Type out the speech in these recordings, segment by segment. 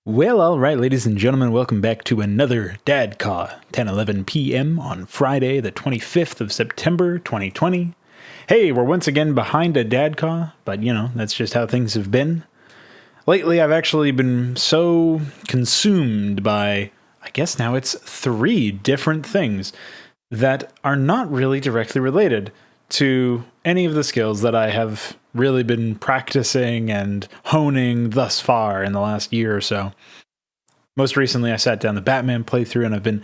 Well, all right, ladies and gentlemen, welcome back to another DADCAW, 10:11 p.m. on Friday, the 25th of September, 2020. Hey, we're once again behind a DADCAW, but that's just how things have been. Lately, I've actually been so consumed by, I guess now it's 3 different things that are not really directly related to any of the skills that I have really been practicing and honing thus far in the last year or so. Most recently, I sat down the Batman playthrough, and I've been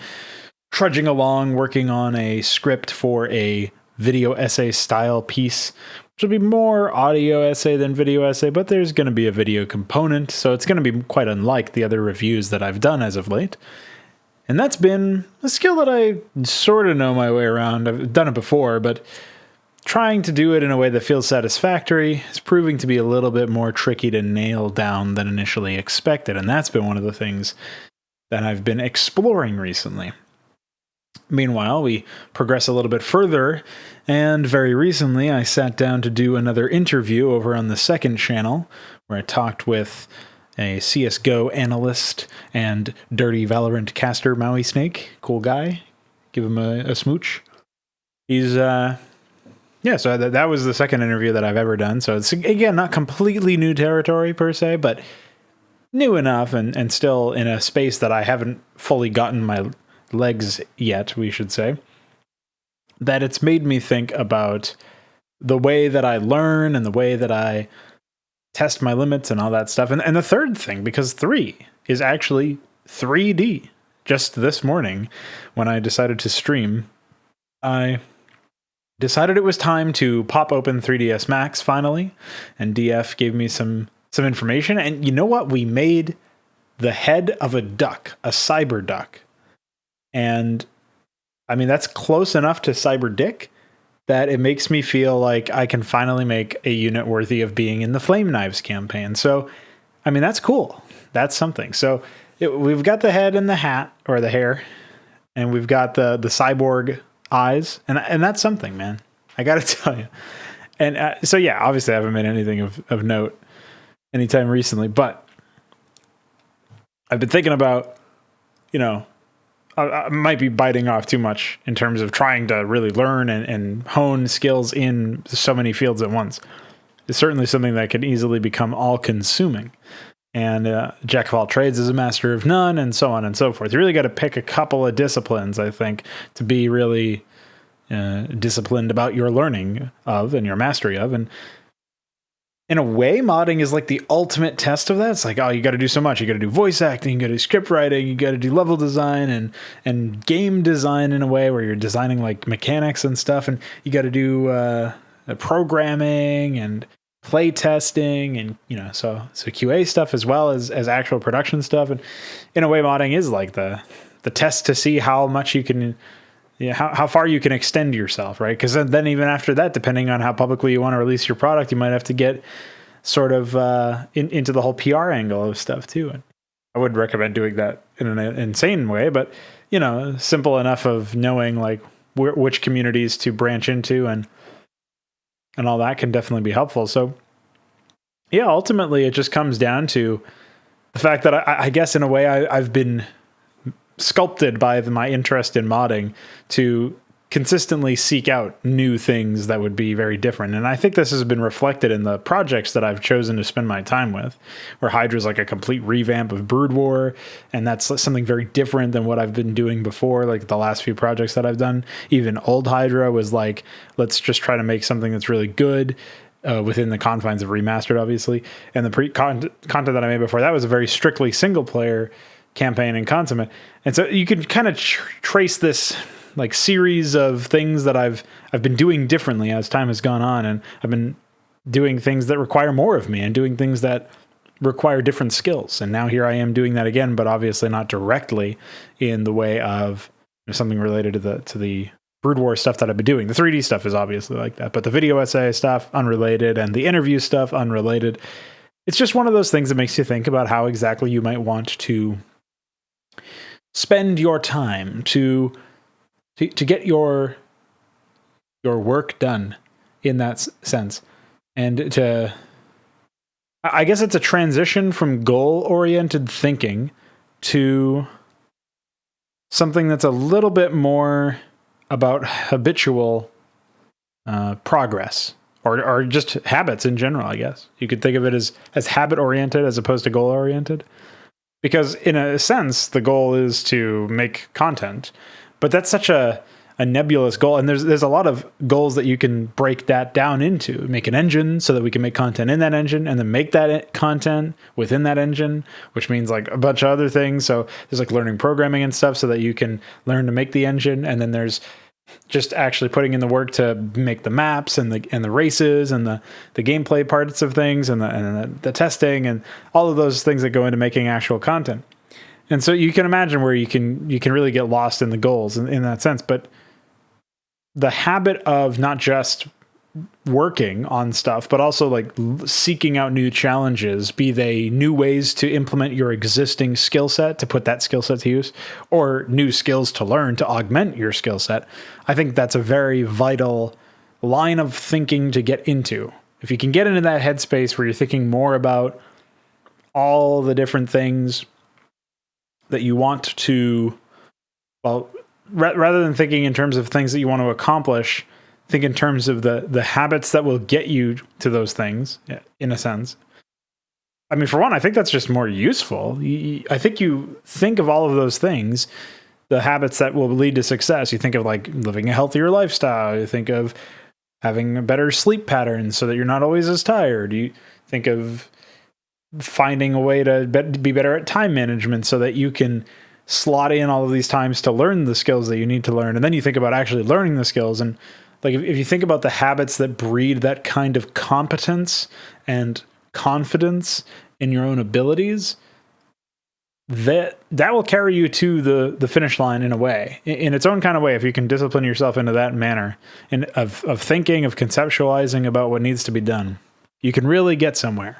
trudging along working on a script for a video essay style piece, which will be more audio essay than video essay, but there's going to be a video component, so it's going to be quite unlike the other reviews that I've done as of late. And that's been a skill that I sort of know my way around. I've done it before, but trying to do it in a way that feels satisfactory is proving to be a little bit more tricky to nail down than initially expected, and that's been one of the things that I've been exploring recently. Meanwhile, we progress a little bit further, and very recently I sat down to do another interview over on the second channel, where I talked with a CSGO analyst and dirty Valorant caster, Maui Snake. Cool guy. Give him a smooch. He's, so that was the second interview that I've ever done. So it's, again, not completely new territory per se, but new enough and still in a space that I haven't fully gotten my legs yet, we should say, that it's made me think about the way that I learn and the way that I test my limits and all that stuff. And the third thing, because 3 is actually 3D. Just this morning, when I decided to stream, I decided it was time to pop open 3ds Max finally, and DF gave me some information, and you know what? We made the head of a duck, a cyber duck. And I mean, that's close enough to cyber dick that it makes me feel like I can finally make a unit worthy of being in the Flame Knives campaign. So, I mean, that's cool. That's something. So we've got the head and the hat, or the hair, and we've got the cyborg eyes, and that's something, man. I gotta tell you. And so yeah, obviously I haven't made anything of note anytime recently, but I've been thinking about, I might be biting off too much in terms of trying to really learn and hone skills in so many fields at once. It's certainly something that can easily become all-consuming. And jack of all trades is a master of none, and so on and so forth. You really got to pick a couple of disciplines, I think, to be really disciplined about your learning of and your mastery of. And in a way, modding is like the ultimate test of that. It's like, oh, you got to do so much. You got to do voice acting, you got to do script writing, you got to do level design and game design in a way where you're designing like mechanics and stuff. And you got to do programming and play testing and so QA stuff as well as actual production stuff. And in a way, modding is like the test to see how much you can, how far you can extend yourself, right? Because then even after that, depending on how publicly you want to release your product, you might have to get sort of into the whole PR angle of stuff too. And I would recommend doing that in an insane way, but simple enough of knowing like which communities to branch into and all that can definitely be helpful. So yeah, ultimately it just comes down to the fact that I guess in a way I've been sculpted by my interest in modding to consistently seek out new things that would be very different. And I think this has been reflected in the projects that I've chosen to spend my time with, where Hydra's like a complete revamp of Brood War, and that's something very different than what I've been doing before, like the last few projects that I've done. Even old Hydra was like, let's just try to make something that's really good within the confines of remastered, obviously. And the content that I made before that was a very strictly single player campaign and consummate. And so you can kind of trace this like series of things that I've been doing differently as time has gone on, and I've been doing things that require more of me and doing things that require different skills. And now here I am doing that again, but obviously not directly in the way of something related to the Brood War stuff that I've been doing. The 3D stuff is obviously like that, but the video essay stuff, unrelated, and the interview stuff, unrelated. It's just one of those things that makes you think about how exactly you might want to spend your time to get your work done in that sense, and to I guess it's a transition from goal-oriented thinking to something that's a little bit more about habitual progress, or just habits in general. I guess you could think of it as habit-oriented as opposed to goal-oriented, because in a sense the goal is to make content, but that's such a nebulous goal, and there's a lot of goals that you can break that down into. Make an engine so that we can make content in that engine, and then make that content within that engine, which means like a bunch of other things. So there's like learning programming and stuff so that you can learn to make the engine, and then there's just actually putting in the work to make the maps and the races and the gameplay parts of things, and the testing and all of those things that go into making actual content. And so you can imagine where you can really get lost in the goals in that sense. But the habit of not just working on stuff, but also like seeking out new challenges, be they new ways to implement your existing skill set, to put that skill set to use, or new skills to learn to augment your skill set. I think that's a very vital line of thinking to get into. If you can get into that headspace where you're thinking more about all the different things that you want to, well, rather than thinking in terms of things that you want to accomplish, think in terms of the habits that will get you to those things, in a sense. I mean, for one, I think that's just more useful. I think you think of all of those things, the habits that will lead to success. You think of like living a healthier lifestyle. You think of having a better sleep pattern so that you're not always as tired. You think of finding a way to be better at time management so that you can slot in all of these times to learn the skills that you need to learn. And then you think about actually learning the skills. And like, if you think about the habits that breed that kind of competence and confidence in your own abilities, that will carry you to the finish line in a way, in its own kind of way. If you can discipline yourself into that manner of thinking, of conceptualizing about what needs to be done, you can really get somewhere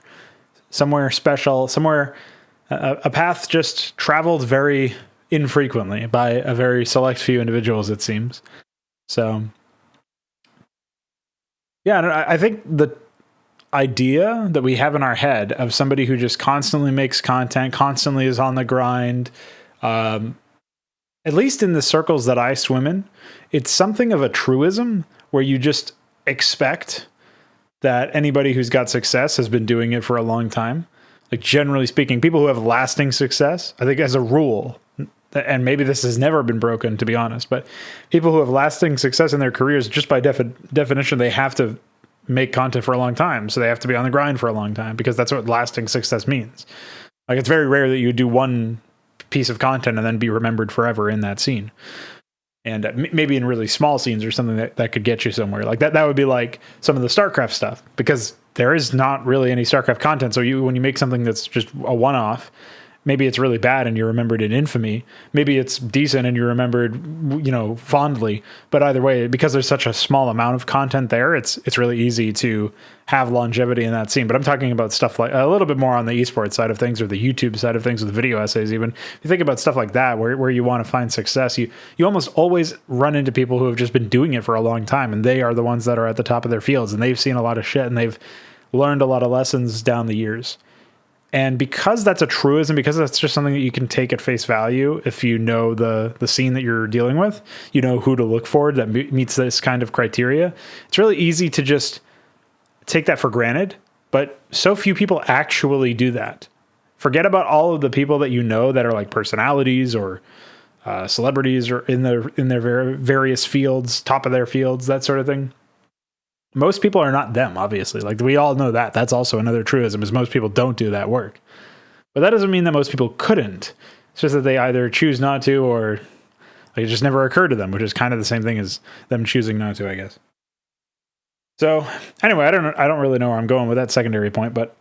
special, somewhere, a path just traveled very infrequently by a very select few individuals, it seems. So, yeah, I think the idea that we have in our head of somebody who just constantly makes content, constantly is on the grind, at least in the circles that I swim in, it's something of a truism where you just expect that anybody who's got success has been doing it for a long time. Like, generally speaking, people who have lasting success, I think as a rule, and maybe this has never been broken, to be honest, but people who have lasting success in their careers, just by definition, they have to make content for a long time. So they have to be on the grind for a long time, because that's what lasting success means. Like, it's very rare that you do one piece of content and then be remembered forever in that scene. And maybe in really small scenes or something that could get you somewhere. Like that would be like some of the StarCraft stuff, because there is not really any StarCraft content. So when you make something that's just a one-off, maybe it's really bad and you're remembered in infamy. Maybe it's decent and you're remembered, fondly. But either way, because there's such a small amount of content there, it's really easy to have longevity in that scene. But I'm talking about stuff like a little bit more on the esports side of things, or the YouTube side of things with video essays. Even if you think about stuff like that, where you want to find success, you almost always run into people who have just been doing it for a long time, and they are the ones that are at the top of their fields, and they've seen a lot of shit, and they've learned a lot of lessons down the years. And because that's a truism, because that's just something that you can take at face value, if you know the scene that you're dealing with, you know who to look for that meets this kind of criteria, it's really easy to just take that for granted. But so few people actually do that. Forget about all of the people that you know that are like personalities or celebrities, or in their various fields, top of their fields, that sort of thing. Most people are not them, obviously. Like, we all know that. That's also another truism, is most people don't do that work. But that doesn't mean that most people couldn't. It's just that they either choose not to, or like, it just never occurred to them, which is kind of the same thing as them choosing not to, I guess. So anyway, I don't really know where I'm going with that secondary point, but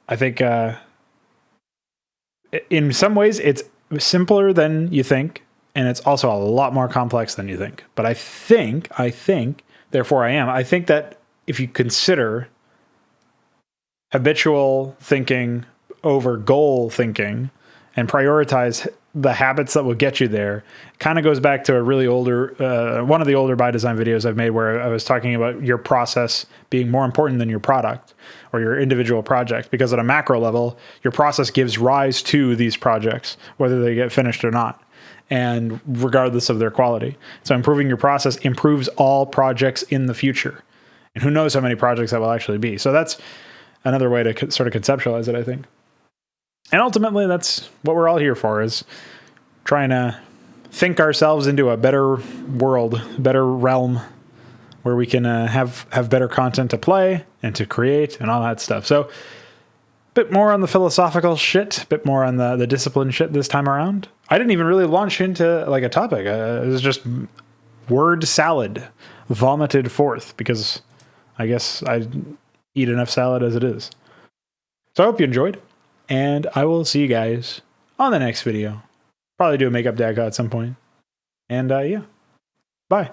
I think in some ways it's simpler than you think, and it's also a lot more complex than you think. But I think, therefore I think that if you consider habitual thinking over goal thinking, and prioritize the habits that will get you there kind of goes back to a really older, one of the older by design videos I've made where I was talking about your process being more important than your product or your individual project, because at a macro level, your process gives rise to these projects, whether they get finished or not, and regardless of their quality. So improving your process improves all projects in the future. And who knows how many projects that will actually be. So that's another way to sort of conceptualize it, I think. And ultimately, that's what we're all here for, is trying to think ourselves into a better world, better realm, where we can have better content to play and to create and all that stuff. So a bit more on the philosophical shit, a bit more on the discipline shit this time around. I didn't even really launch into like a topic. It was just word salad vomited forth because I guess I eat enough salad as it is. So I hope you enjoyed. And I will see you guys on the next video. Probably do a makeup DADCAW at some point. And yeah, bye.